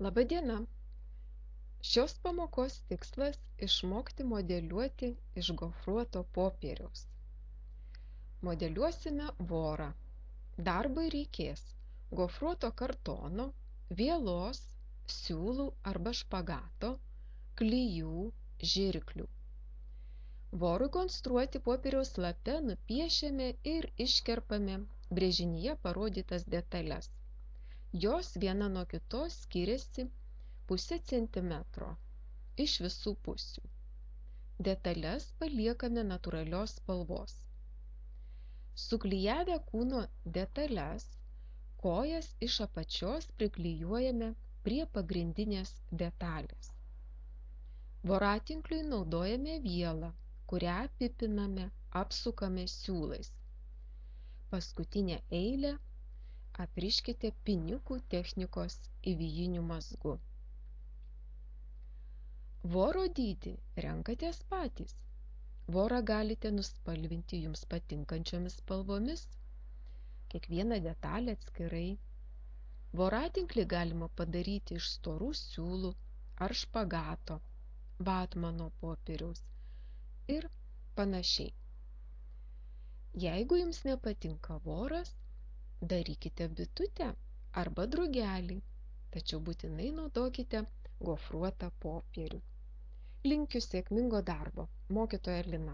Laba diena! Šios pamokos tikslas – išmokti modeliuoti iš gofruoto popieriaus. Modeliuosime vorą. Darbui reikės gofruoto kartono, vielos, siūlų arba špagato, klijų, žirklių. Vorui konstruoti popieriaus lape nupiešiame ir iškerpame brėžinyje parodytas detales. Jos viena nuo kitos skiriasi 0,5 centimetro iš visų pusių. Detales paliekame natūralios spalvos. Suklijavę kūno detales, kojas iš apačios priklijuojame prie pagrindinės detalės. Voratinkliui naudojame vielą, kurią apipiname, apsukame siūlais. Paskutinę eilę apriškite piniukų technikos įvijiniu mazgu. Voro dydį renkatės patys. Vorą galite nuspalvinti jums patinkančiomis spalvomis, kiekvieną detalę atskirai. Voratinklį galima padaryti iš storų siūlų ar špagato, vatmano popieriaus ir panašiai. Jeigu jums nepatinka voras, darykite bitutę arba drugelį, tačiau būtinai naudokite gofruotą popierių. Linkiu sėkmingo darbo. Mokytoja Lina.